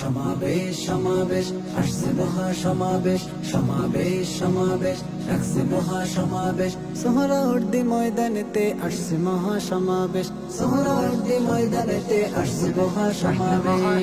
সমাবেশ সমাবেশ আসছে মহা সমাবেশ, সমাবেশ সমাবেশ ডাকছে মহা সমাবেশ। সোহরাওয়ার্দী ময়দানেতে আসছে মহা সমাবেশ, সোহরাওয়ার্দী ময়দানেতে আসছে মহা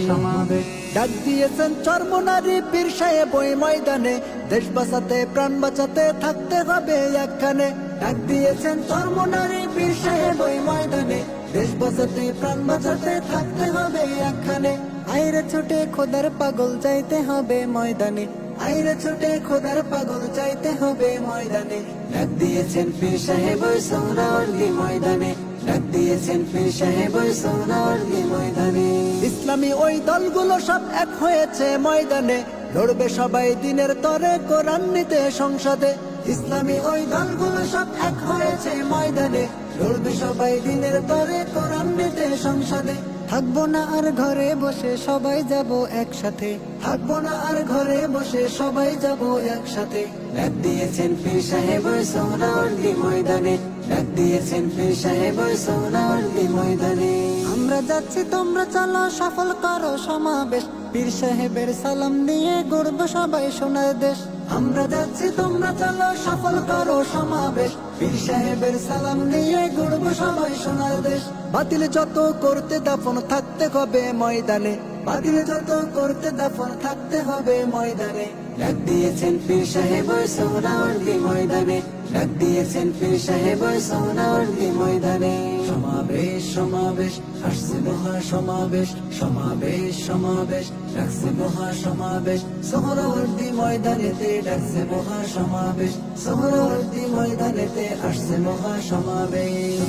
সমাবেশ। ডাক দিয়েছেন চরমনারী পীর সাহেব ওই ময়দানে, দেশ বাঁচাতে প্রাণ বাঁচাতে থাকতে হবে একখানে। ডাক দিয়েছেন চরমনারী পীর সাহেব ওই ময়দানে, দেশ বাঁচাতে প্রাণ বাঁচাতে থাকতে হবে একখানে। আইরে ছুটে খোদার পাগল চাইতে হবে ময়দানে, আইরে ছুটে খোদার পাগল চাইতে হবে ময়দানে। ডাক দিয়েছেন পীর সাহেব ওই সোহরাওয়ার্দী ময়দানে, ডাক দিয়েছেন পীর সাহেব ওই সোহরাওয়ার্দী ময়দানে। ইসলামী ওই দলগুলো সব এক হয়েছে ময়দানে, লড়বে সবাই দিনের তরে কোরআন নিতে সংসদে। ইসলামী ওই দলগুলো সব এক হয়েছে ময়দানে, লড়বে সবাই দিনের তরে কোরআন নিতে সংসদে। থাকবো না আর ঘরে বসে সবাই যাব একসাথে, থাকবো না আর ঘরে বসে সবাই যাব একসাথে। ডাক দিয়েছেন পীর সাহেব ওই সোহরাওয়ার্দী ময়দানে, ডাক দিয়েছেন পীর সাহেব ওই সোহরাওয়ার্দী ময়দানে। আমরা যাচ্ছি তোমরা চলো সফল করো সমাবেশ, পীর সাহেবের সালাম নিয়ে গড়ব সবাই সোনার দেশ। আমরা যাচ্ছি তোমরা চলো সফল করো সমাবেশ, পীর সাহেবের সালাম নিয়ে গড়ব সবাই সোনার দেশ। বাতিল যত করতে দাফন থাকতে হবে ময়দানে, বাতিল যত করতে দাফন থাকতে হবে ময়দানে। ডাক দিয়েছেন পীর সাহেব ওই সোহরাওয়ার্দী ময়দানে, ডাক দিয়েছেন পীর সাহেব ওই সোহরাওয়ার্দী ময়দানে। সমাবেশ সমাবেশ আসছে মহা সমাবেশ, সমাবেশ সমাবেশ ডাকছে মহা সমাবেশ। সোহরাওয়ার্দী ময়দানেতে ডাকছে মহা সমাবেশ, সোহরাওয়ার্দী ময়দানেতে আসছে মহা সমাবেশ।